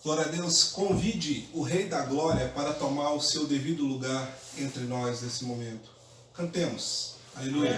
Glória a Deus, convide o Rei da Glória para tomar o seu devido lugar entre nós nesse momento. Cantemos. Aleluia.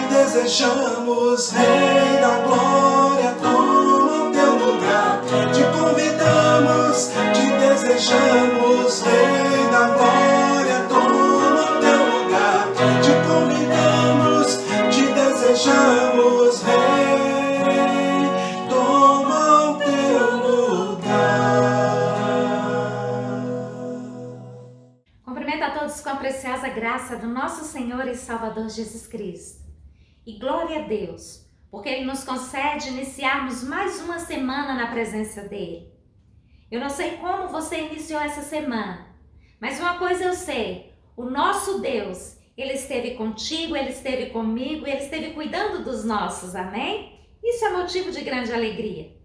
Desejamos, Rei da Glória, toma o teu lugar. Te convidamos, te desejamos, Rei da Glória, toma o teu lugar. Te convidamos, te desejamos, Rei, toma o teu lugar. Cumprimento a todos com a preciosa graça do nosso Senhor e Salvador Jesus Cristo. E glória a Deus, porque Ele nos concede iniciarmos mais uma semana na presença dEle. Eu não sei como você iniciou essa semana, mas uma coisa eu sei, o nosso Deus, Ele esteve contigo, Ele esteve comigo, Ele esteve cuidando dos nossos, amém? Isso é motivo de grande alegria.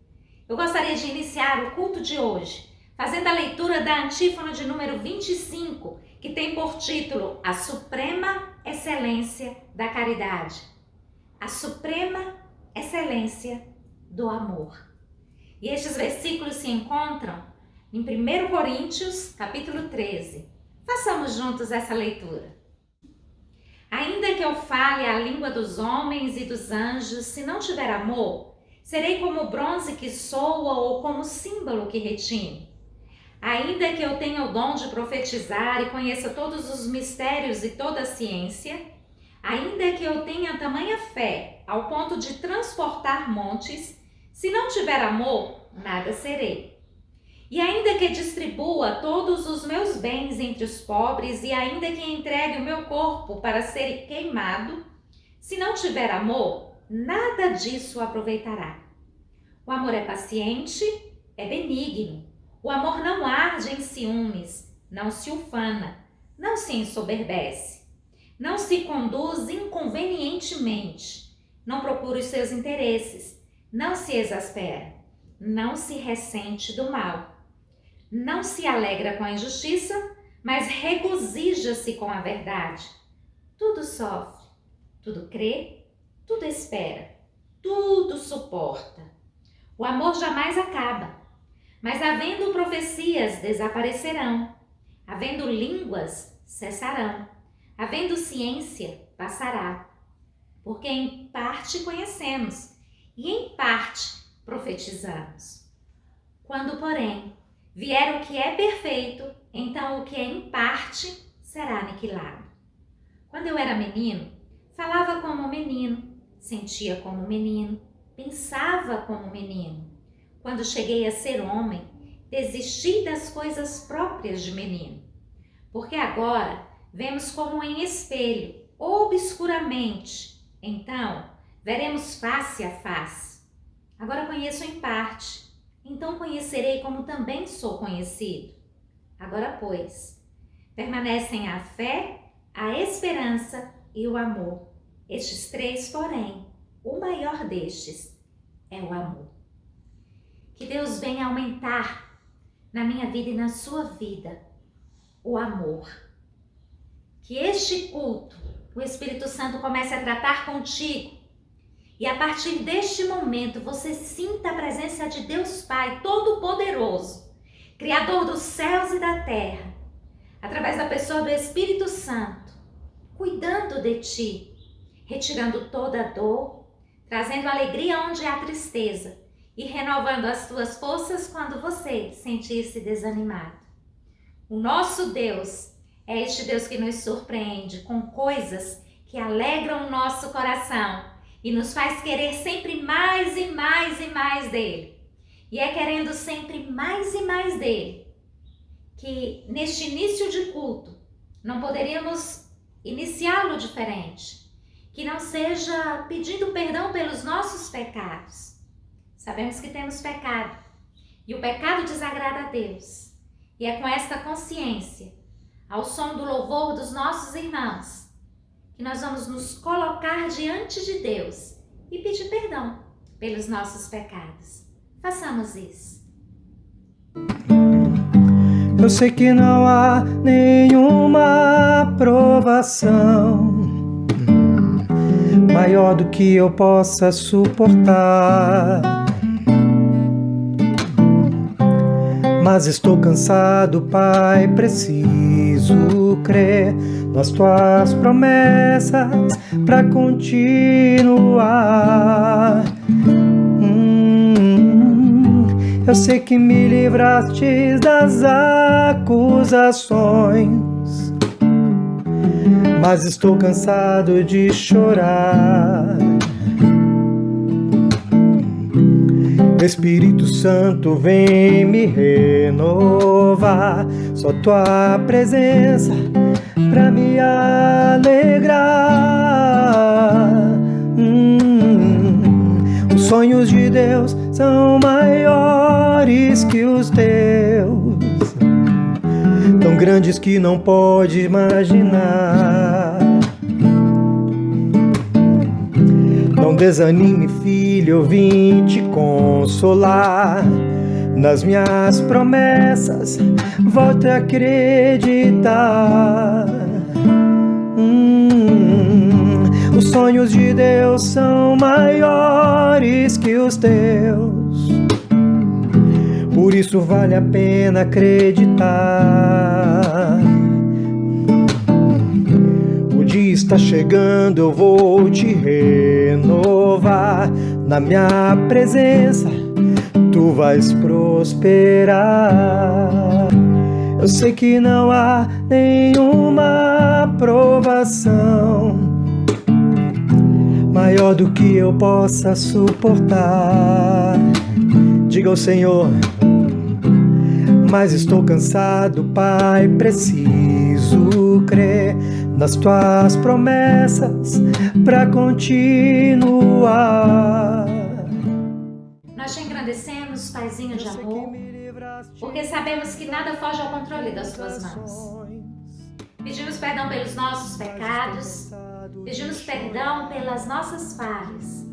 Eu gostaria de iniciar o culto de hoje, fazendo a leitura da antífona de número 25, que tem por título A Suprema Excelência da Caridade. A suprema excelência do amor. E estes versículos se encontram em 1 Coríntios, capítulo 13. Façamos juntos essa leitura. Ainda que eu fale a língua dos homens e dos anjos, se não tiver amor, serei como o bronze que soa ou como o símbolo que retine. Ainda que eu tenha o dom de profetizar e conheça todos os mistérios e toda a ciência, ainda que eu tenha tamanha fé ao ponto de transportar montes, se não tiver amor, nada serei. E ainda que distribua todos os meus bens entre os pobres, e ainda que entregue o meu corpo para ser queimado, se não tiver amor, nada disso aproveitará. O amor é paciente, é benigno. O amor não arde em ciúmes, não se ufana, não se ensoberbece, não se conduz inconvenientemente, não procura os seus interesses, não se exaspera, não se ressente do mal, não se alegra com a injustiça, mas regozija-se com a verdade. Tudo sofre, tudo crê, tudo espera, tudo suporta. O amor jamais acaba, mas havendo profecias desaparecerão, havendo línguas cessarão, havendo ciência passará. Porque em parte conhecemos e em parte profetizamos. Quando, porém, vier o que é perfeito, então o que é em parte será aniquilado. Quando eu era menino, falava como menino, sentia como menino, pensava como menino. Quando cheguei a ser homem, desisti das coisas próprias de menino. Porque agora vemos como em espelho, obscuramente. Então, veremos face a face. Agora conheço em parte, então conhecerei como também sou conhecido. Agora, pois, permanecem a fé, a esperança e o amor. Estes três, porém, o maior destes é o amor. Que Deus venha aumentar na minha vida e na sua vida o amor. Que este culto, o Espírito Santo comece a tratar contigo. E a partir deste momento, você sinta a presença de Deus Pai Todo-Poderoso, Criador dos céus e da terra, através da pessoa do Espírito Santo, cuidando de ti, retirando toda a dor, trazendo alegria onde há tristeza e renovando as tuas forças quando você sentir-se desanimado. O nosso Deus é este Deus que nos surpreende com coisas que alegram o nosso coração e nos faz querer sempre mais e mais e mais dele. E é querendo sempre mais e mais dele que neste início de culto não poderíamos iniciá-lo diferente, que não seja pedindo perdão pelos nossos pecados. Sabemos que temos pecado e o pecado desagrada a Deus. E é com esta consciência, ao som do louvor dos nossos irmãos, que nós vamos nos colocar diante de Deus e pedir perdão pelos nossos pecados. Façamos isso. Eu sei que não há nenhuma provação maior do que eu possa suportar, mas estou cansado, Pai, preciso crer nas tuas promessas para continuar. Eu sei que me livraste das acusações, mas estou cansado de chorar. Espírito Santo, vem me renovar, só tua presença pra me alegrar. Os sonhos de Deus são maiores que os teus, tão grandes que não pode imaginar. Não desanime, filho, eu vim te consolar. Nas minhas promessas, volte a acreditar. Os sonhos de Deus são maiores que os teus, por isso vale a pena acreditar. O dia está chegando, eu vou te renovar. Na minha presença, tu vais prosperar. Eu sei que não há nenhuma provação maior do que eu possa suportar. Diga ao Senhor: mas estou cansado, Pai, preciso crer nas tuas promessas para continuar. Nós te engrandecemos, Paizinho de amor, porque sabemos que nada foge ao controle das tuas mãos. Pedimos perdão pelos nossos pecados, pedimos perdão pelas nossas falhas.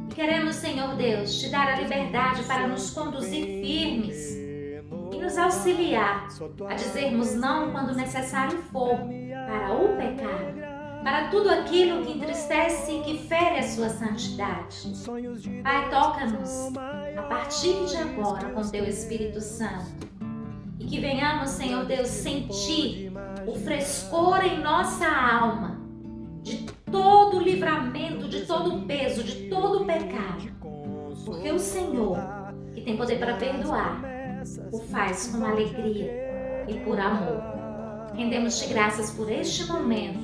E queremos, Senhor Deus, te dar a liberdade para nos conduzir firmes e nos auxiliar a dizermos não quando necessário for para o pecado, para tudo aquilo que entristece e que fere a sua santidade. Pai, toca-nos a partir de agora com teu Espírito Santo e que venhamos, Senhor Deus, sentir o frescor em nossa alma de todo o livramento, de todo o peso, de todo o pecado, porque o Senhor, que tem poder para perdoar, o faz com alegria e por amor. Rendemos-te graças por este momento,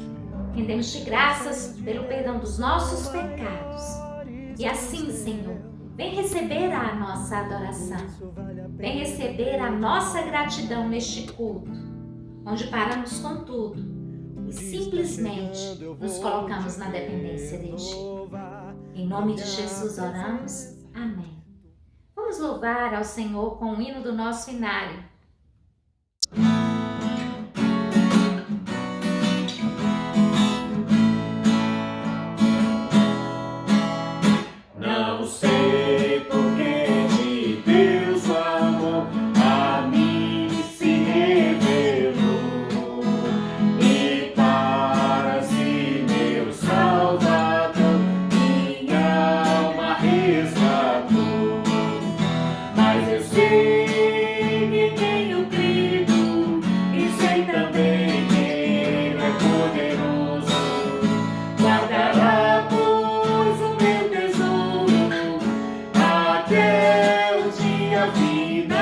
rendemos-te graças pelo perdão dos nossos pecados. E assim, Senhor, vem receber a nossa adoração, vem receber a nossa gratidão neste culto, onde paramos com tudo e simplesmente nos colocamos na dependência de Ti. Em nome de Jesus oramos. Amém. Vamos louvar ao Senhor com o hino do nosso inário. Não sei por que de Deus o amor a mim se revelou e para si meu Salvador minha alma resgatou. Mas eu sei que tenho crido e sei também que Ele é poderoso. Guardará, pois, o meu tesouro até o dia final.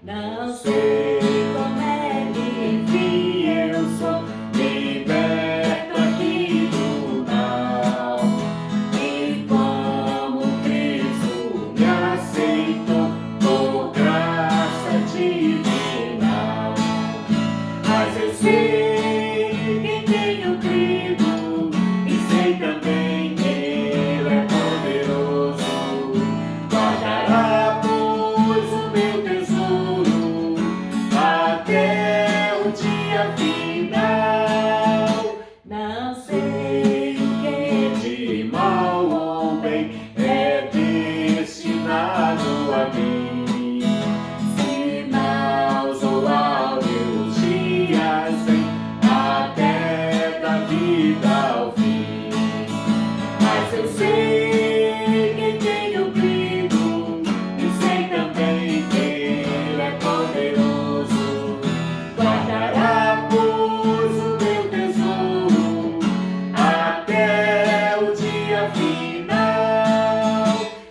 Não sei como é que enfim eu sou liberto aqui do mal e como Cristo me aceitou por graça divina. Mas eu sei que tenho crido e sei também que Ele é poderoso. Guardará, pois, o meu tesouro até o dia final. Não sei o que de mal ou bem é destinado a mim. Se maus ou áureos dias vêm até da vida ao fim. Mas eu sei que tenho crido e sei também que Ele é poderoso. Guardará, pois, o meu tesouro até o dia final.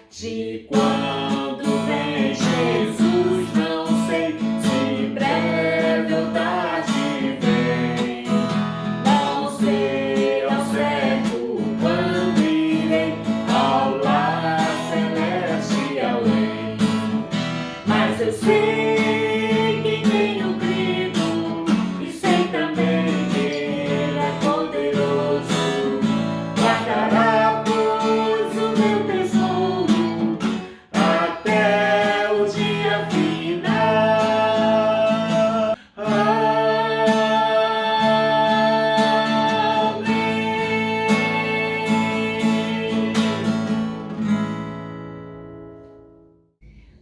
De quando vem Jesus, não sei se breve ou tarde vem. Não sei ao certo quando irei ao lar celeste além. Mas eu sei que tenho crido e sei também que Ele é poderoso. Guardará, pois, o meu tesouro até o dia final.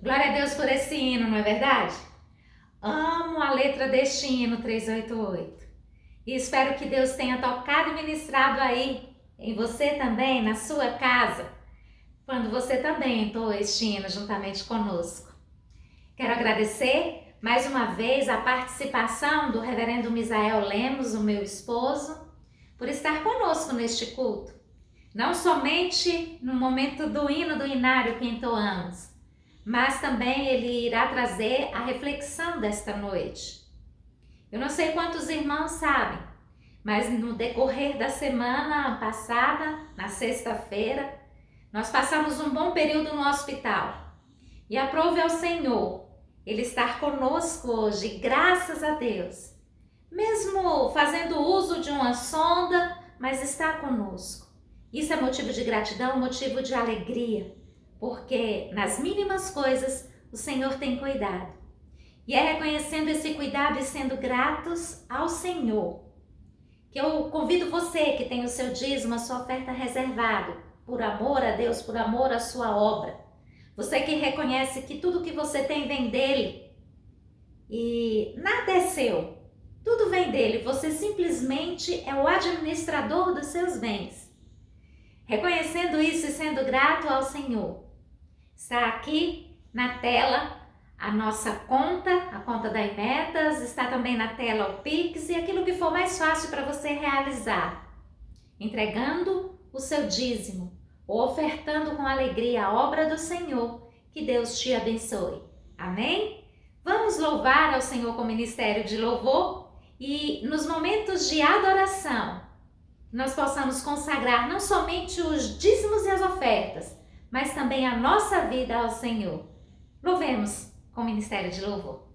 Glória a Deus por esse hino, não é verdade? Amo a letra deste hino 388 e espero que Deus tenha tocado e ministrado aí em você também, na sua casa, quando você também entoou este hino juntamente conosco. Quero agradecer mais uma vez a participação do reverendo Misael Lemos, o meu esposo, por estar conosco neste culto. Não somente no momento do hino do inário que entoamos, mas também ele irá trazer a reflexão desta noite. Eu não sei quantos irmãos sabem, mas no decorrer da semana passada, na sexta-feira, nós passamos um bom período no hospital. E aprove ao Senhor Ele estar conosco hoje, graças a Deus. Mesmo fazendo uso de uma sonda, mas está conosco. Isso é motivo de gratidão, motivo de alegria, porque nas mínimas coisas o Senhor tem cuidado. E é reconhecendo esse cuidado e sendo gratos ao Senhor que eu convido você que tem o seu dízimo, a sua oferta reservado, por amor a Deus, por amor à sua obra. Você que reconhece que tudo que você tem vem dele e nada é seu, tudo vem dele, você simplesmente é o administrador dos seus bens. Reconhecendo isso e sendo grato ao Senhor, está aqui na tela a nossa conta, a conta da Imetas, está também na tela o Pix e aquilo que for mais fácil para você realizar, entregando o seu dízimo ou ofertando com alegria a obra do Senhor, que Deus te abençoe. Amém? Vamos louvar ao Senhor com o ministério de louvor e nos momentos de adoração, nós possamos consagrar não somente os dízimos e as ofertas, mas também a nossa vida ao Senhor. Louvemos com o ministério de louvor.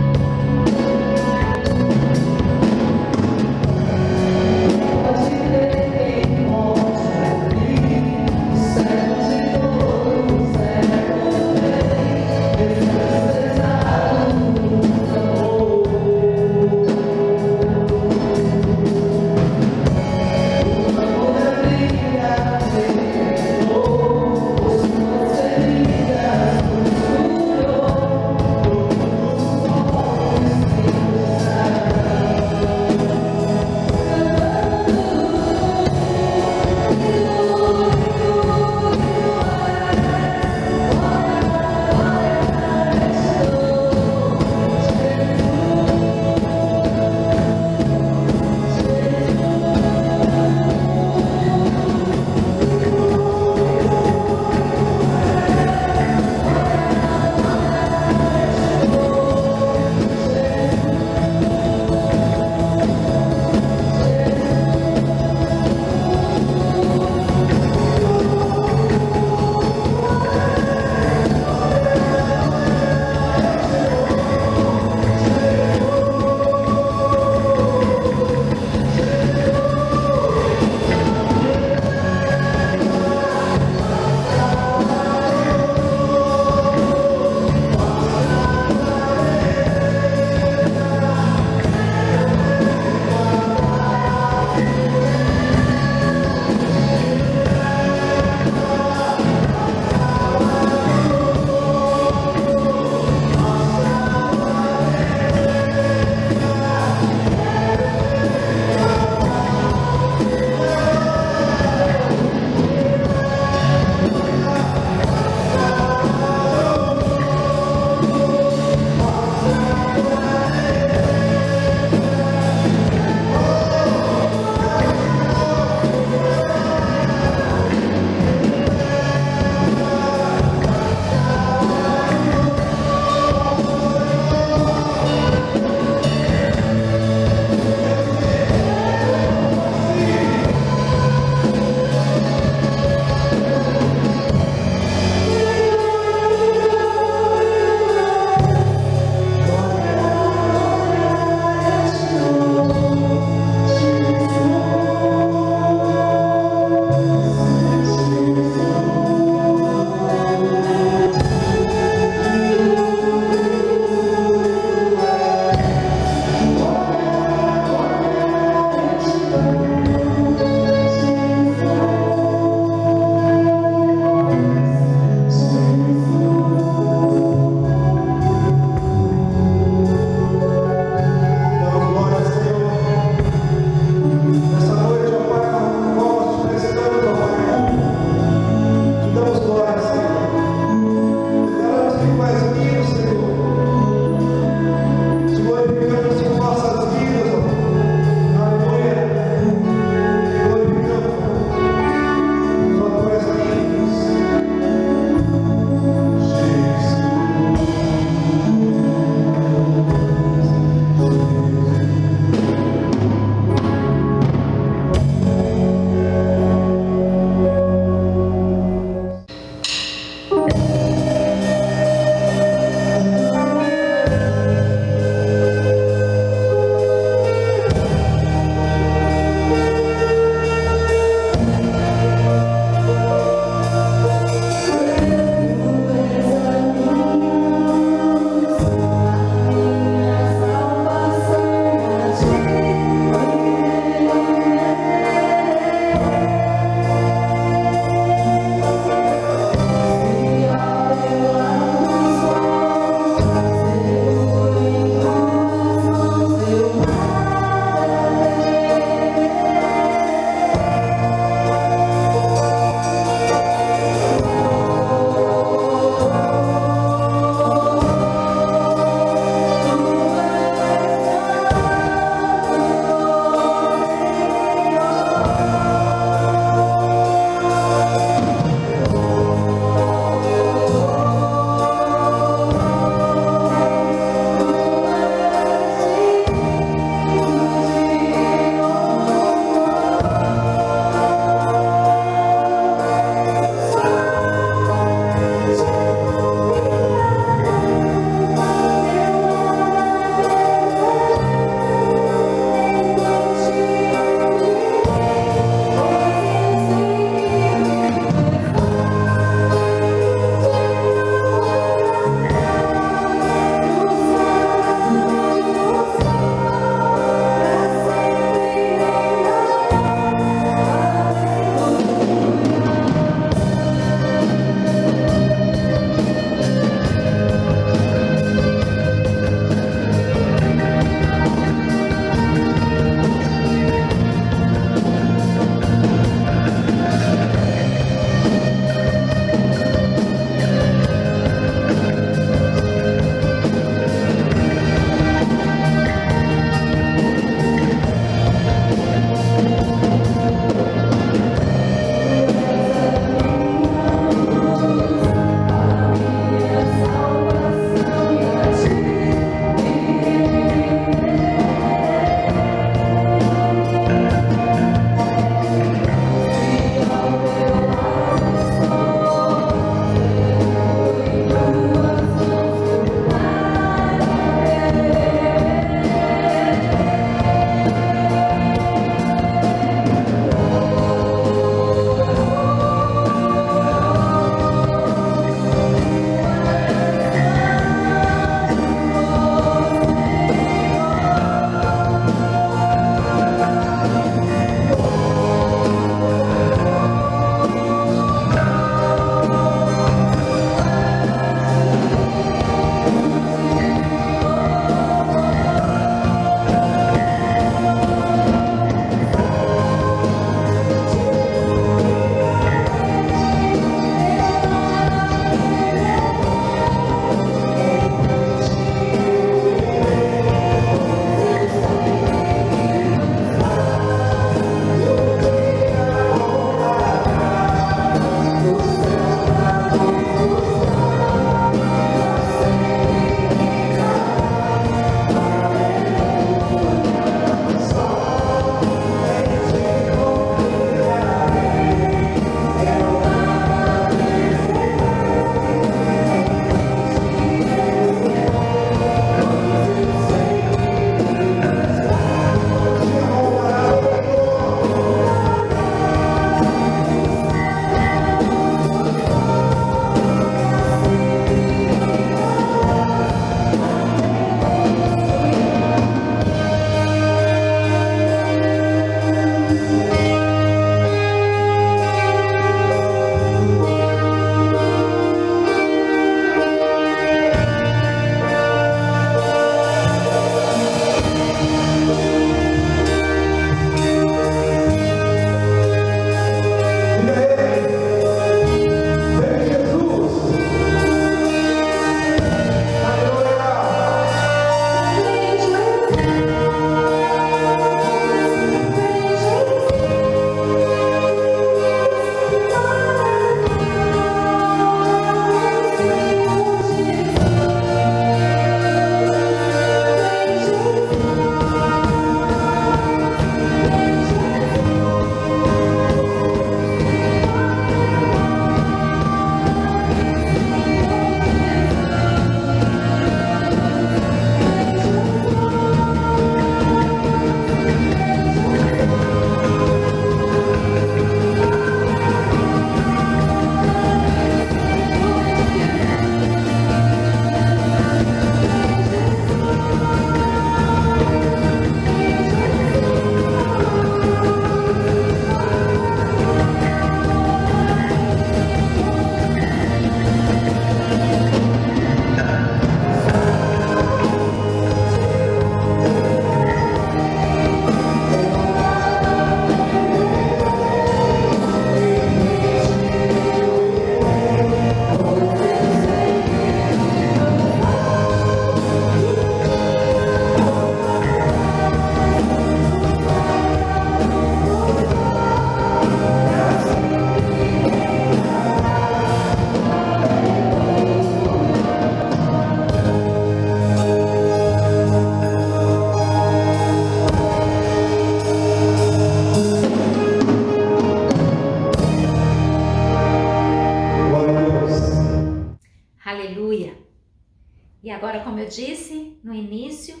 E agora, como eu disse no início,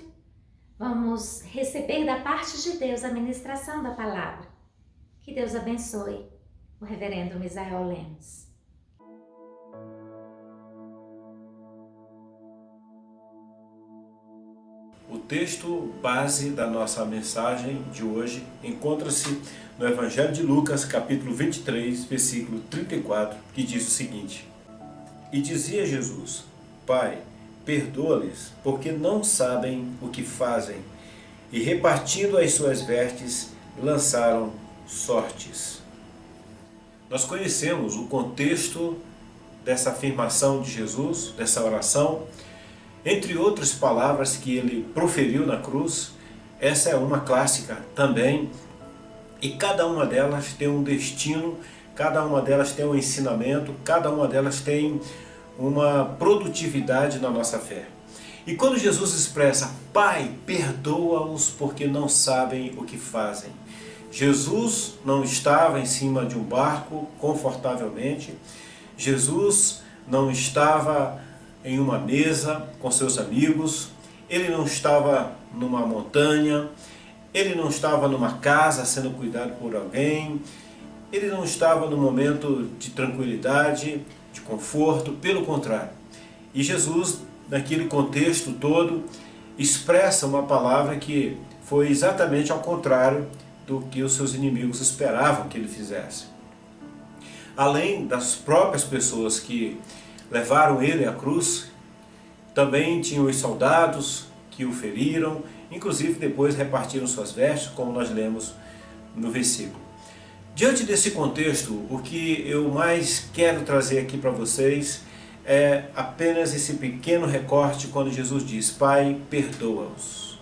vamos receber da parte de Deus a ministração da palavra. Que Deus abençoe o reverendo Misael Lemos. O texto base da nossa mensagem de hoje encontra-se no Evangelho de Lucas, capítulo 23, versículo 34, que diz o seguinte: E dizia Jesus: Pai, perdoa-lhes, porque não sabem o que fazem. E repartindo as suas vestes, lançaram sortes. Nós conhecemos o contexto dessa afirmação de Jesus, dessa oração. Entre outras palavras que ele proferiu na cruz, essa é uma clássica também, e cada uma delas tem um destino, cada uma delas tem um ensinamento, cada uma delas tem uma produtividade na nossa fé. E quando Jesus expressa: Pai, perdoa-os porque não sabem o que fazem. Jesus não estava em cima de um barco confortavelmente, Jesus não estava em uma mesa com seus amigos, ele não estava numa montanha, ele não estava numa casa sendo cuidado por alguém, ele não estava num momento de tranquilidade, de conforto, pelo contrário. E Jesus, naquele contexto todo, expressa uma palavra que foi exatamente ao contrário do que os seus inimigos esperavam que ele fizesse. Além das próprias pessoas que levaram ele à cruz, também tinham os soldados que o feriram, inclusive depois repartiram suas vestes, como nós lemos no versículo. Diante desse contexto, o que eu mais quero trazer aqui para vocês é apenas esse pequeno recorte quando Jesus diz: Pai, perdoa-os.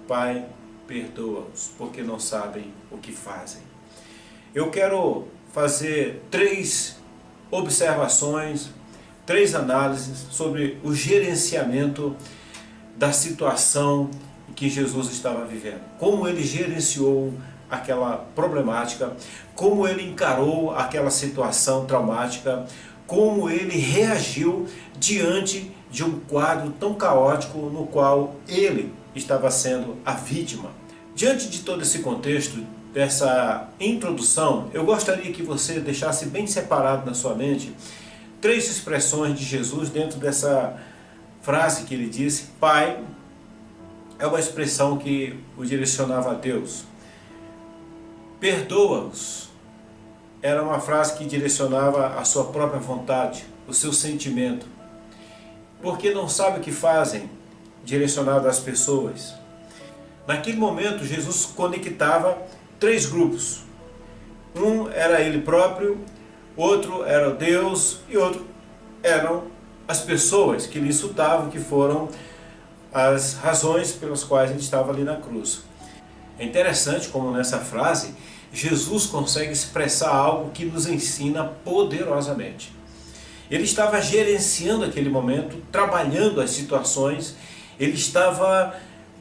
Pai, perdoa-os, porque não sabem o que fazem. Eu quero fazer 3 observações, 3 análises sobre o gerenciamento da situação que Jesus estava vivendo. Como ele gerenciou aquela problemática, como ele encarou aquela situação traumática, como ele reagiu diante de um quadro tão caótico no qual ele estava sendo a vítima. Diante de todo esse contexto, dessa introdução, eu gostaria que você deixasse bem separado na sua mente 3 expressões de Jesus dentro dessa frase que ele disse. Pai é uma expressão que o direcionava a Deus. Perdoa-os era uma frase que direcionava a sua própria vontade, o seu sentimento. Porque não sabe o que fazem, direcionado às pessoas. Naquele momento, Jesus conectava 3 grupos. Um era ele próprio, outro era Deus e outro eram as pessoas que lhe insultavam, que foram as razões pelas quais ele estava ali na cruz. É interessante como nessa frase Jesus consegue expressar algo que nos ensina poderosamente. Ele estava gerenciando aquele momento, trabalhando as situações, ele estava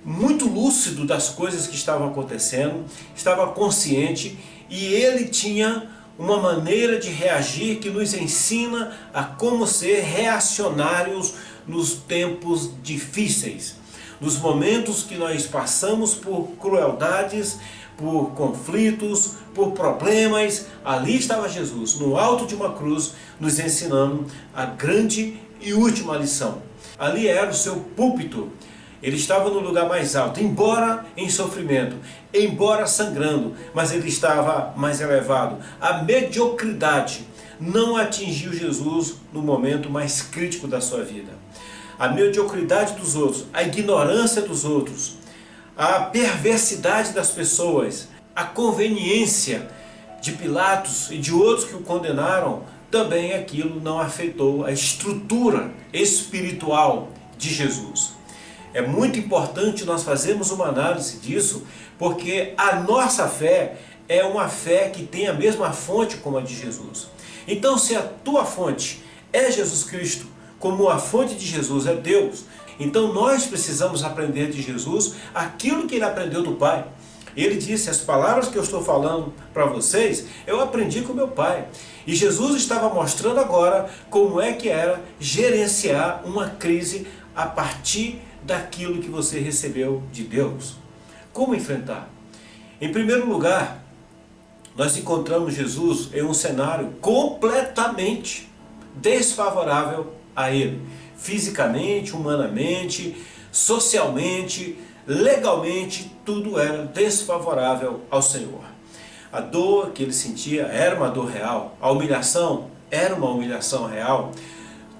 muito lúcido das coisas que estavam acontecendo, estava consciente e ele tinha uma maneira de reagir que nos ensina a como ser reacionários nos tempos difíceis. Nos momentos que nós passamos por crueldades, por conflitos, por problemas, ali estava Jesus, no alto de uma cruz, nos ensinando a grande e última lição. Ali era o seu púlpito. Ele estava no lugar mais alto, embora em sofrimento, embora sangrando, mas ele estava mais elevado. A mediocridade não atingiu Jesus no momento mais crítico da sua vida. A mediocridade dos outros, a ignorância dos outros, a perversidade das pessoas, a conveniência de Pilatos e de outros que o condenaram, também aquilo não afetou a estrutura espiritual de Jesus. É muito importante nós fazermos uma análise disso, porque a nossa fé é uma fé que tem a mesma fonte como a de Jesus. Então, se a tua fonte é Jesus Cristo, como a fonte de Jesus é Deus, então nós precisamos aprender de Jesus aquilo que ele aprendeu do Pai. Ele disse: as palavras que eu estou falando para vocês, eu aprendi com meu Pai. E Jesus estava mostrando agora como é que era gerenciar uma crise a partir daquilo que você recebeu de Deus. Como enfrentar? Em primeiro lugar, nós encontramos Jesus em um cenário completamente desfavorável a Ele. Fisicamente, humanamente, socialmente, legalmente, tudo era desfavorável ao Senhor. A dor que ele sentia era uma dor real, a humilhação era uma humilhação real,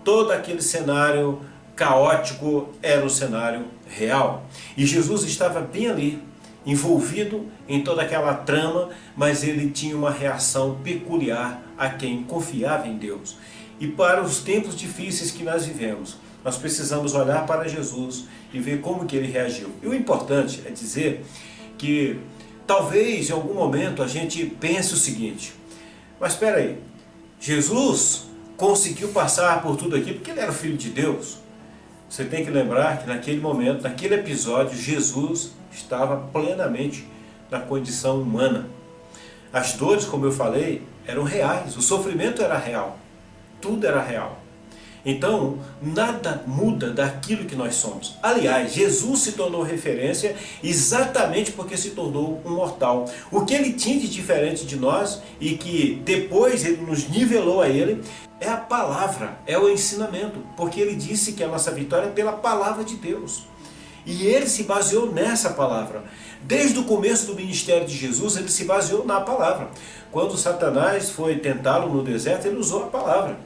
todo aquele cenário caótico era um cenário real. E Jesus estava bem ali, envolvido em toda aquela trama, mas ele tinha uma reação peculiar a quem confiava em Deus. E para os tempos difíceis que nós vivemos, nós precisamos olhar para Jesus e ver como que ele reagiu. E o importante é dizer que talvez em algum momento a gente pense o seguinte: mas espera aí, Jesus conseguiu passar por tudo aquilo porque ele era o Filho de Deus. Você tem que lembrar que naquele momento, naquele episódio, Jesus estava plenamente na condição humana. As dores, como eu falei, eram reais, o sofrimento era real, tudo era real. Então, nada muda daquilo que nós somos. Aliás, Jesus se tornou referência exatamente porque se tornou um mortal. O que ele tinha de diferente de nós e que depois ele nos nivelou a ele é a palavra, é o ensinamento. Porque ele disse que a nossa vitória é pela palavra de Deus. E ele se baseou nessa palavra. Desde o começo do ministério de Jesus, ele se baseou na palavra. Quando Satanás foi tentá-lo no deserto, ele usou a palavra.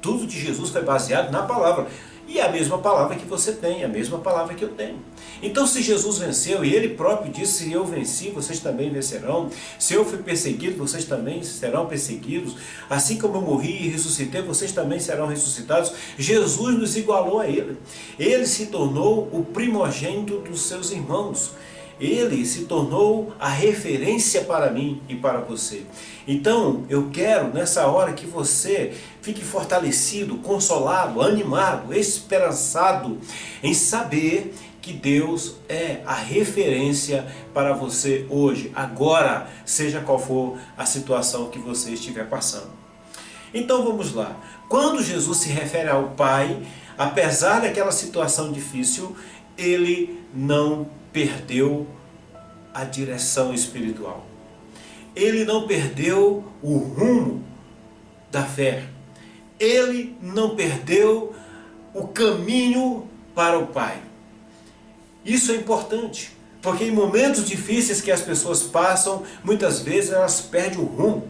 Tudo de Jesus foi baseado na palavra. E é a mesma palavra que você tem, a mesma palavra que eu tenho. Então, se Jesus venceu, e ele próprio disse: se eu venci, vocês também vencerão. Se eu fui perseguido, vocês também serão perseguidos. Assim como eu morri e ressuscitei, vocês também serão ressuscitados. Jesus nos igualou a ele. Ele se tornou o primogênito dos seus irmãos. Ele se tornou a referência para mim e para você. Então, eu quero nessa hora que você fique fortalecido, consolado, animado, esperançado em saber que Deus é a referência para você hoje, agora, seja qual for a situação que você estiver passando. Então vamos lá. Quando Jesus se refere ao Pai, apesar daquela situação difícil, ele não perdeu a direção espiritual. Ele não perdeu o rumo da fé. Ele não perdeu o caminho para o Pai. Isso é importante, porque em momentos difíceis que as pessoas passam, muitas vezes elas perdem o rumo.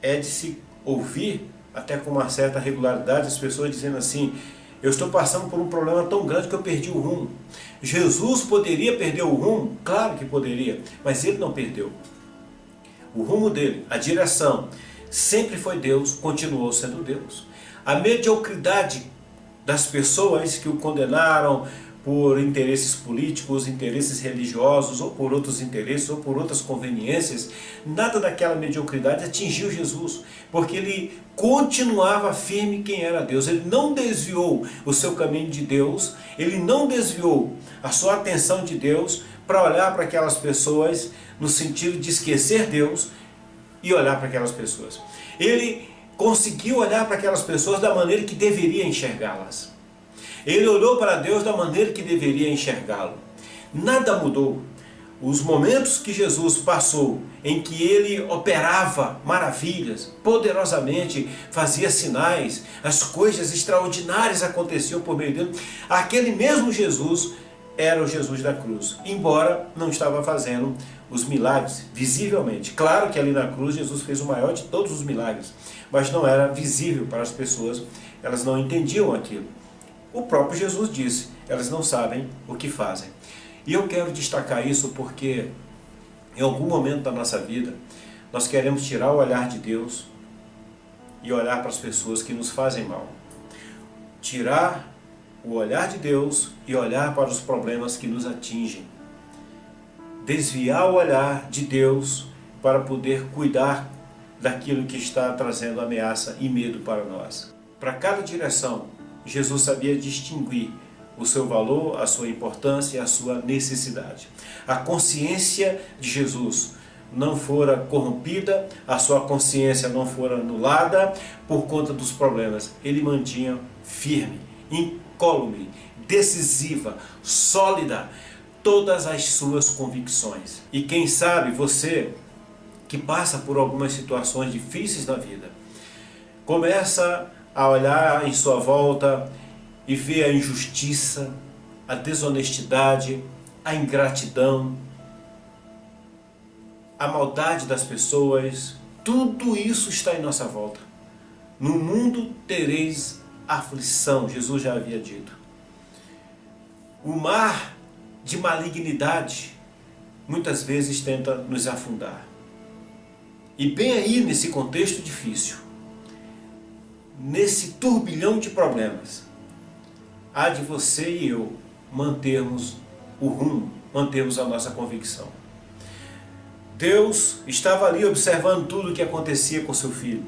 É de se ouvir, até com uma certa regularidade, as pessoas dizendo assim: eu estou passando por um problema tão grande que eu perdi o rumo. Jesus poderia perder o rumo? Claro que poderia, mas ele não perdeu. O rumo dele, a direção, sempre foi Deus, continuou sendo Deus. A mediocridade das pessoas que o condenaram por interesses políticos, interesses religiosos, ou por outros interesses, ou por outras conveniências, nada daquela mediocridade atingiu Jesus, porque ele continuava firme quem era Deus. Ele não desviou o seu caminho de Deus, ele não desviou a sua atenção de Deus para olhar para aquelas pessoas no sentido de esquecer Deus e olhar para aquelas pessoas. Ele conseguiu olhar para aquelas pessoas da maneira que deveria enxergá-las. Ele olhou para Deus da maneira que deveria enxergá-lo. Nada mudou. Os momentos que Jesus passou, em que ele operava maravilhas, poderosamente fazia sinais, as coisas extraordinárias aconteciam por meio dele, aquele mesmo Jesus era o Jesus da cruz, embora não estava fazendo os milagres visivelmente. Claro que ali na cruz Jesus fez o maior de todos os milagres, mas não era visível para as pessoas, elas não entendiam aquilo. O próprio Jesus disse: elas não sabem o que fazem. E eu quero destacar isso porque em algum momento da nossa vida nós queremos tirar o olhar de Deus e olhar para as pessoas que nos fazem mal. Tirar o olhar de Deus e olhar para os problemas que nos atingem. Desviar o olhar de Deus para poder cuidar daquilo que está trazendo ameaça e medo para nós. Para cada direção, Jesus sabia distinguir o seu valor, a sua importância e a sua necessidade. A consciência de Jesus não fora corrompida, a sua consciência não fora anulada por conta dos problemas. Ele mantinha firme, incólume, decisiva, sólida, todas as suas convicções. E quem sabe você que passa por algumas situações difíceis na vida, começa a olhar em sua volta e ver a injustiça, a desonestidade, a ingratidão, a maldade das pessoas, tudo isso está em nossa volta. No mundo tereis aflição, Jesus já havia dito. O mar de malignidade muitas vezes tenta nos afundar. E bem aí nesse contexto difícil, nesse turbilhão de problemas, há de você e eu mantermos o rumo, mantermos a nossa convicção. Deus estava ali observando tudo o que acontecia com seu filho,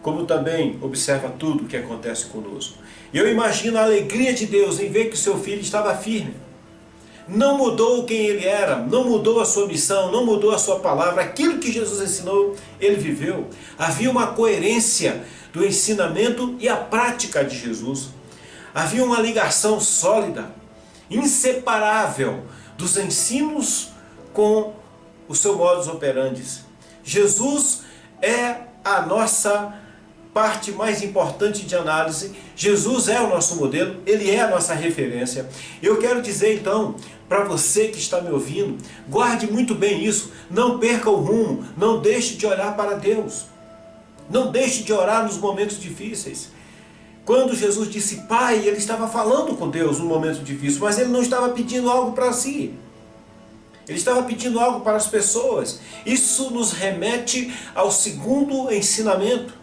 como também observa tudo o que acontece conosco. E eu imagino a alegria de Deus em ver que seu filho estava firme. Não mudou quem ele era, não mudou a sua missão, não mudou a sua palavra. Aquilo que Jesus ensinou, ele viveu. Havia uma coerência do ensinamento e a prática de Jesus. Havia uma ligação sólida, inseparável dos ensinos com o seu modus operandi. Jesus é a nossa parte mais importante de análise. Jesus é o nosso modelo, ele é a nossa referência. Eu quero dizer então, para você que está me ouvindo, guarde muito bem isso, não perca o rumo, não deixe de olhar para Deus, não deixe de orar nos momentos difíceis. Quando Jesus disse Pai, ele estava falando com Deus no momento difícil, mas ele não estava pedindo algo para si. Ele estava pedindo algo para as pessoas. Isso nos remete ao segundo ensinamento.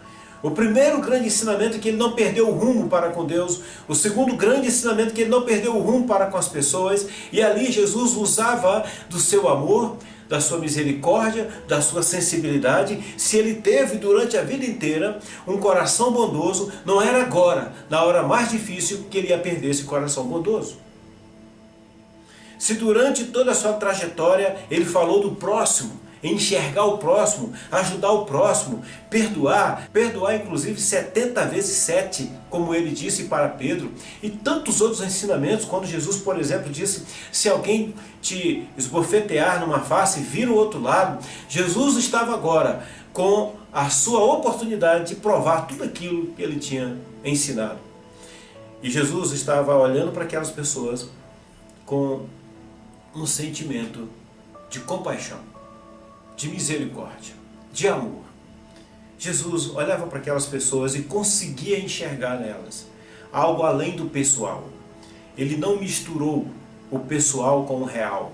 O primeiro grande ensinamento é que ele não perdeu o rumo para com Deus. O segundo grande ensinamento é que ele não perdeu o rumo para com as pessoas. E ali Jesus usava do seu amor, da sua misericórdia, da sua sensibilidade. Se ele teve durante a vida inteira um coração bondoso, não era agora, na hora mais difícil, que ele ia perder esse coração bondoso. Se durante toda a sua trajetória ele falou do próximo, enxergar o próximo, ajudar o próximo, perdoar inclusive 70 vezes 7, como ele disse para Pedro, e tantos outros ensinamentos, quando Jesus, por exemplo, disse, se alguém te esbofetear numa face, vira o outro lado. Jesus estava agora com a sua oportunidade de provar tudo aquilo que ele tinha ensinado. E Jesus estava olhando para aquelas pessoas com um sentimento de compaixão, de misericórdia, de amor. Jesus olhava para aquelas pessoas e conseguia enxergar nelas algo além do pessoal. Ele não misturou o pessoal com o real.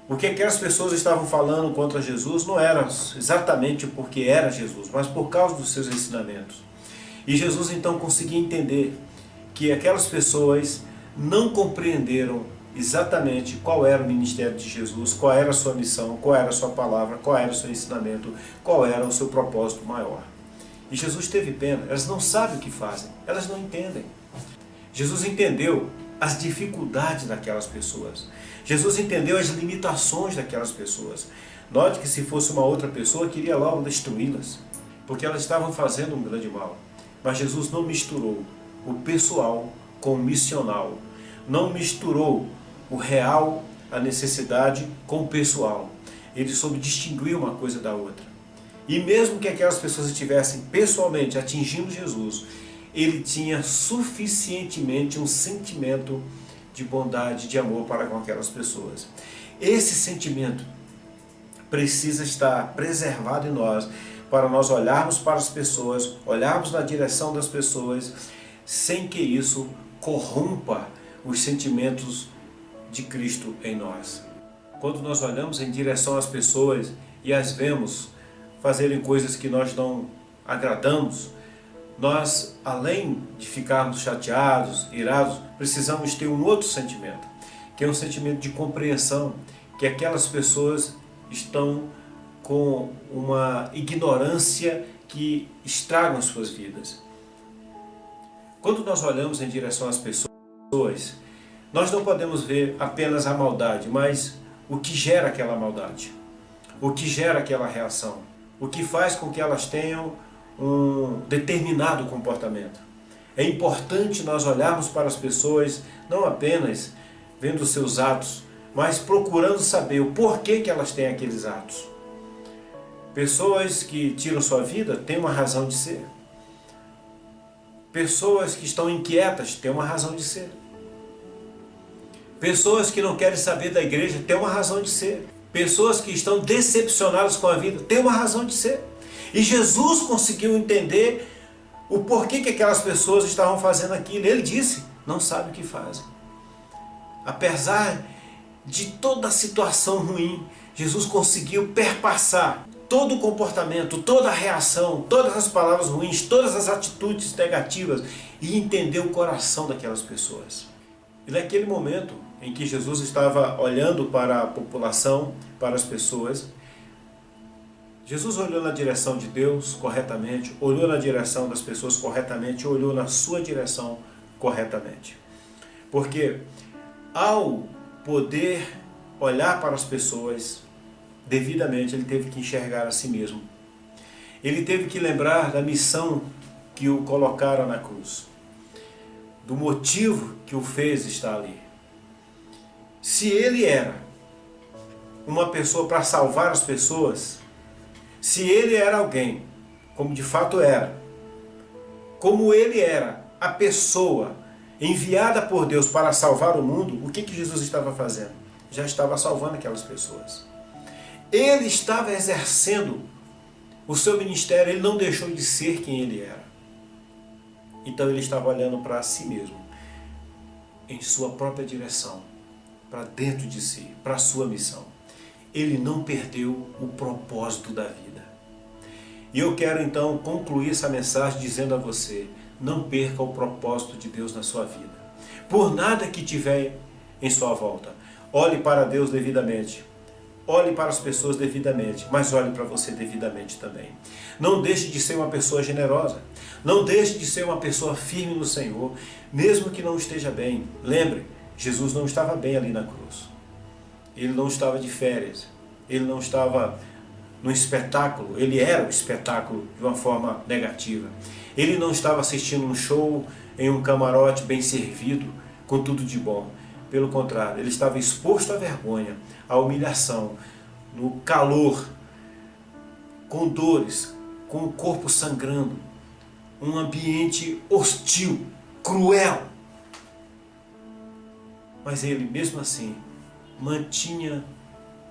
O que aquelas pessoas estavam falando contra Jesus não era exatamente porque era Jesus, mas por causa dos seus ensinamentos. E Jesus então conseguia entender que aquelas pessoas não compreenderam exatamente qual era o ministério de Jesus, qual era a sua missão, qual era a sua palavra, qual era o seu ensinamento, qual era o seu propósito maior. E Jesus teve pena, elas não sabem o que fazem, elas não entendem. Jesus entendeu as dificuldades daquelas pessoas. Jesus entendeu as limitações daquelas pessoas. Note que se fosse uma outra pessoa, queria logo destruí-las, porque elas estavam fazendo um grande mal. Mas Jesus não misturou o pessoal com o missional, não misturou o real, a necessidade, com o pessoal. Ele soube distinguir uma coisa da outra. E mesmo que aquelas pessoas estivessem pessoalmente atingindo Jesus, ele tinha suficientemente um sentimento de bondade, de amor para com aquelas pessoas. Esse sentimento precisa estar preservado em nós, para nós olharmos para as pessoas, olharmos na direção das pessoas, sem que isso corrompa os sentimentos de Cristo em nós. Quando nós olhamos em direção às pessoas e as vemos fazerem coisas que nós não agradamos, nós, além de ficarmos chateados, irados, precisamos ter um outro sentimento, que é um sentimento de compreensão, que aquelas pessoas estão com uma ignorância que estragam as suas vidas. Quando nós olhamos em direção às pessoas, nós não podemos ver apenas a maldade, mas o que gera aquela maldade, o que gera aquela reação, o que faz com que elas tenham um determinado comportamento. É importante nós olharmos para as pessoas, não apenas vendo os seus atos, mas procurando saber o porquê que elas têm aqueles atos. Pessoas que tiram sua vida têm uma razão de ser. Pessoas que estão inquietas têm uma razão de ser. Pessoas que não querem saber da igreja têm uma razão de ser. Pessoas que estão decepcionadas com a vida têm uma razão de ser. E Jesus conseguiu entender o porquê que aquelas pessoas estavam fazendo aquilo. Ele disse, não sabe o que fazem. Apesar de toda a situação ruim, Jesus conseguiu perpassar todo o comportamento, toda a reação, todas as palavras ruins, todas as atitudes negativas e entender o coração daquelas pessoas. E naquele momento em que Jesus estava olhando para a população, para as pessoas, Jesus olhou na direção de Deus corretamente, olhou na direção das pessoas corretamente, olhou na sua direção corretamente. Porque ao poder olhar para as pessoas devidamente, ele teve que enxergar a si mesmo. Ele teve que lembrar da missão que o colocaram na cruz, do motivo que o fez estar ali. Se ele era uma pessoa para salvar as pessoas, se ele era alguém, como de fato era, como ele era a pessoa enviada por Deus para salvar o mundo, o que Jesus estava fazendo? Já estava salvando aquelas pessoas. Ele estava exercendo o seu ministério, ele não deixou de ser quem ele era. Então ele estava olhando para si mesmo, em sua própria direção, para dentro de si, para a sua missão. Ele não perdeu o propósito da vida. E eu quero então concluir essa mensagem dizendo a você, não perca o propósito de Deus na sua vida. Por nada que tiver em sua volta, olhe para Deus devidamente. Olhe para as pessoas devidamente, mas olhe para você devidamente também. Não deixe de ser uma pessoa generosa. Não deixe de ser uma pessoa firme no Senhor, mesmo que não esteja bem. Lembre, Jesus não estava bem ali na cruz. Ele não estava de férias. Ele não estava no espetáculo. Ele era o espetáculo de uma forma negativa. Ele não estava assistindo um show em um camarote bem servido, com tudo de bom. Pelo contrário, ele estava exposto à vergonha, à humilhação, no calor, com dores, com o corpo sangrando, um ambiente hostil, cruel. Mas ele, mesmo assim, mantinha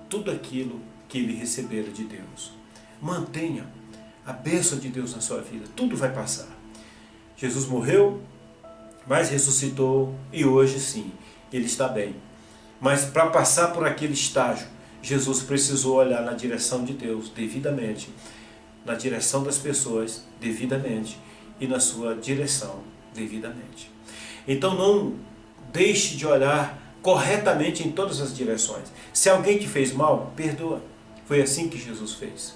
tudo aquilo que ele recebera de Deus. Mantenha a bênção de Deus na sua vida, tudo vai passar. Jesus morreu, mas ressuscitou e hoje sim, ele está bem. Mas para passar por aquele estágio, Jesus precisou olhar na direção de Deus devidamente, na direção das pessoas devidamente e na sua direção devidamente. Então não deixe de olhar corretamente em todas as direções. Se alguém te fez mal, perdoa. Foi assim que Jesus fez.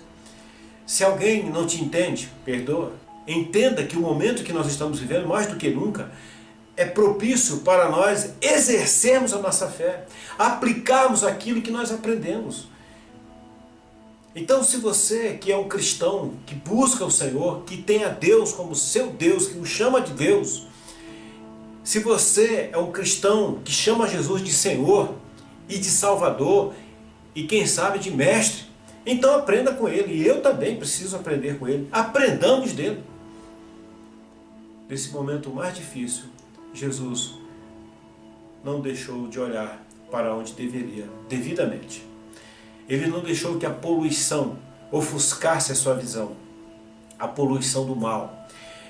Se alguém não te entende, perdoa. Entenda que o momento que nós estamos vivendo, mais do que nunca, é propício para nós exercermos a nossa fé, aplicarmos aquilo que nós aprendemos. Então, se você que é um cristão, que busca o Senhor, que tem a Deus como seu Deus, que o chama de Deus, se você é um cristão que chama Jesus de Senhor e de Salvador, e quem sabe de Mestre, então aprenda com Ele, e eu também preciso aprender com Ele. Aprendamos dele. Nesse momento mais difícil, Jesus não deixou de olhar para onde deveria, devidamente. Ele não deixou que a poluição ofuscasse a sua visão, a poluição do mal.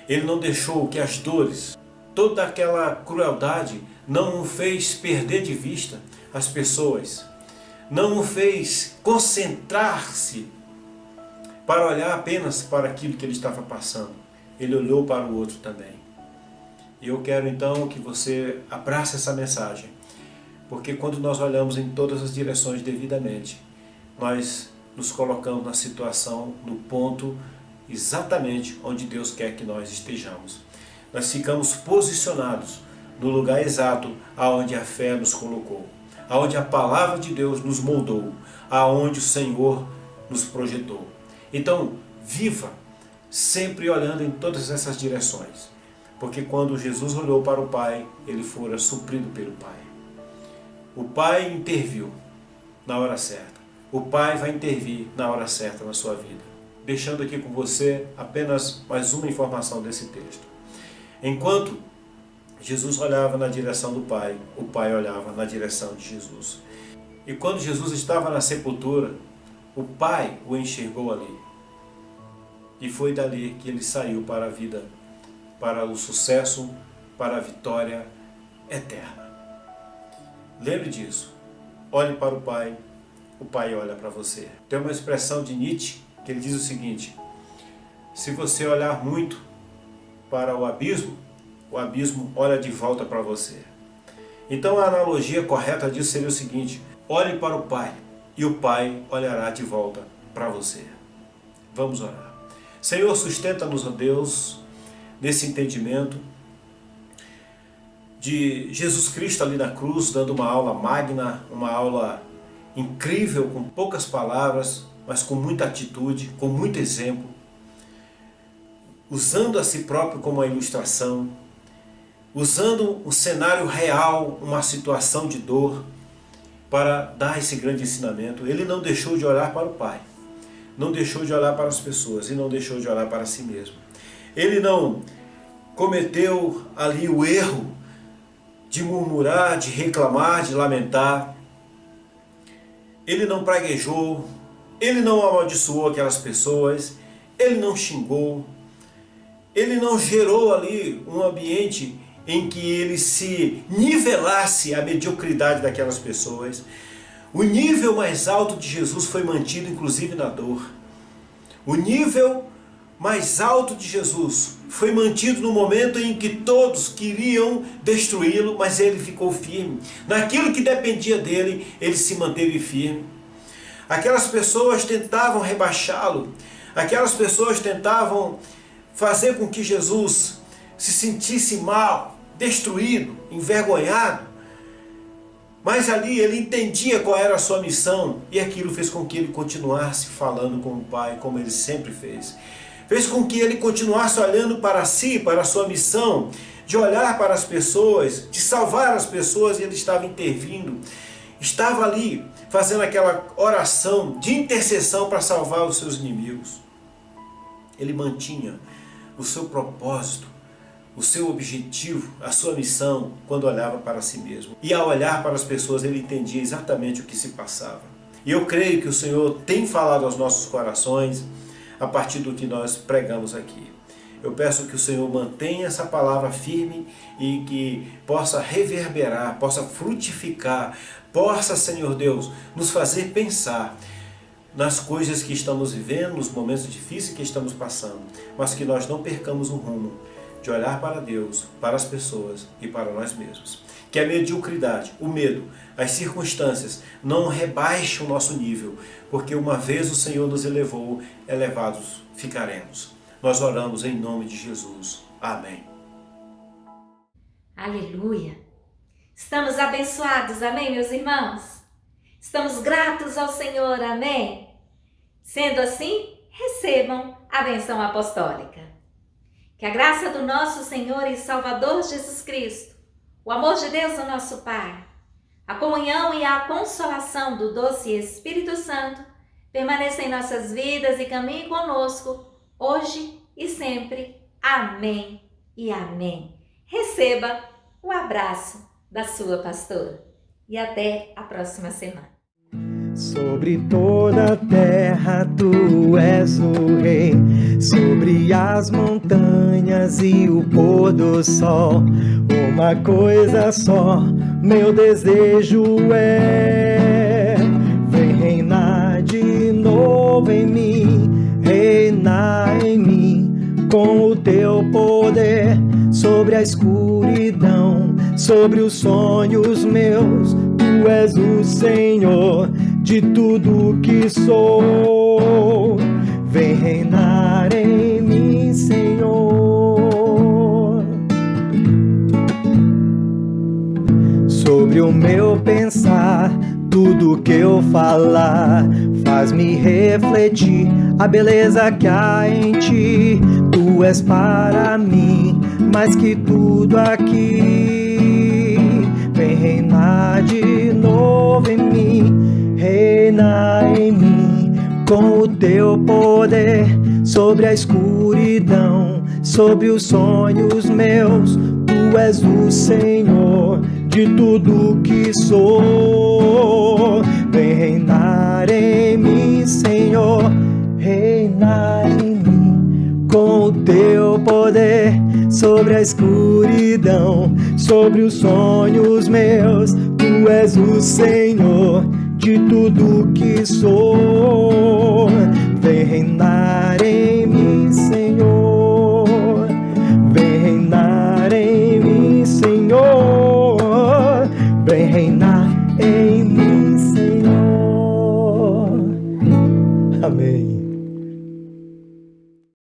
Ele não deixou que as dores, toda aquela crueldade, não o fez perder de vista as pessoas, não o fez concentrar-se para olhar apenas para aquilo que ele estava passando. Ele olhou para o outro também. E eu quero então que você abrace essa mensagem, porque quando nós olhamos em todas as direções devidamente, nós nos colocamos na situação, no ponto exatamente onde Deus quer que nós estejamos. Nós ficamos posicionados no lugar exato aonde a fé nos colocou, aonde a palavra de Deus nos moldou, aonde o Senhor nos projetou. Então, viva sempre olhando em todas essas direções. Porque quando Jesus olhou para o Pai, ele fora suprido pelo Pai. O Pai interviu na hora certa. O Pai vai intervir na hora certa na sua vida. Deixando aqui com você apenas mais uma informação desse texto. Enquanto Jesus olhava na direção do Pai, o Pai olhava na direção de Jesus. E quando Jesus estava na sepultura, o Pai o enxergou ali. E foi dali que ele saiu para a vida, para o sucesso, para a vitória eterna. Lembre disso. Olhe para o Pai olha para você. Tem uma expressão de Nietzsche que ele diz o seguinte: se você olhar muito para o abismo olha de volta para você. Então a analogia correta disso seria o seguinte: olhe para o Pai e o Pai olhará de volta para você. Vamos orar. Senhor, sustenta-nos, ó Deus, nesse entendimento de Jesus Cristo ali na cruz, dando uma aula magna, uma aula incrível, com poucas palavras, mas com muita atitude, com muito exemplo, usando a si próprio como uma ilustração, usando um cenário real, uma situação de dor, para dar esse grande ensinamento. Ele não deixou de olhar para o Pai, não deixou de olhar para as pessoas e não deixou de olhar para si mesmo. Ele não cometeu ali o erro de murmurar, de reclamar, de lamentar. Ele não praguejou, ele não amaldiçoou aquelas pessoas, ele não xingou, ele não gerou ali um ambiente em que ele se nivelasse à mediocridade daquelas pessoas. O nível mais alto de Jesus foi mantido inclusive na dor. O nível mais alto de Jesus foi mantido no momento em que todos queriam destruí-lo, mas ele ficou firme. Naquilo que dependia dele, ele se manteve firme. Aquelas pessoas tentavam rebaixá-lo, aquelas pessoas tentavam fazer com que Jesus se sentisse mal, destruído, envergonhado. Mas ali ele entendia qual era a sua missão e aquilo fez com que ele continuasse falando com o Pai, como ele sempre fez. Fez com que ele continuasse olhando para si, para a sua missão, de olhar para as pessoas, de salvar as pessoas, e ele estava intervindo. Estava ali fazendo aquela oração de intercessão para salvar os seus inimigos. Ele mantinha o seu propósito, o seu objetivo, a sua missão, quando olhava para si mesmo. E ao olhar para as pessoas, ele entendia exatamente o que se passava. E eu creio que o Senhor tem falado aos nossos corações a partir do que nós pregamos aqui. Eu peço que o Senhor mantenha essa palavra firme e que possa reverberar, possa frutificar, possa, Senhor Deus, nos fazer pensar nas coisas que estamos vivendo, nos momentos difíceis que estamos passando, mas que nós não percamos o rumo de olhar para Deus, para as pessoas e para nós mesmos. Que a mediocridade, o medo, as circunstâncias não rebaixem o nosso nível, porque uma vez o Senhor nos elevou, elevados ficaremos. Nós oramos em nome de Jesus. Amém. Aleluia! Estamos abençoados, amém, meus irmãos? Estamos gratos ao Senhor, amém? Sendo assim, recebam a bênção apostólica. Que a graça do nosso Senhor e Salvador Jesus Cristo, o amor de Deus, o nosso Pai, a comunhão e a consolação do doce Espírito Santo permaneça em nossas vidas e caminhe conosco, hoje e sempre. Amém e amém. Receba o abraço da sua pastora. E até a próxima semana. Sobre toda a terra tu és o rei, sobre as montanhas e o pôr do sol. Uma coisa só, meu desejo é: vem reinar de novo em mim, reinar em mim com o teu poder, sobre a escuridão, sobre os sonhos meus. Tu és o Senhor de tudo que sou. Vem reinar em mim, Senhor. Sobre o meu pensar, tudo que eu falar, faz-me refletir a beleza que há em ti. Tu és para mim mais que tudo aqui. Vem reinar de novo em mim, reina em mim com o teu poder sobre a escuridão, sobre os sonhos meus. Tu és o Senhor de tudo que sou. Vem reinar em mim, Senhor, reinar em mim com o teu poder sobre a escuridão, sobre os sonhos meus. Tu és o Senhor de tudo que sou. Vem reinar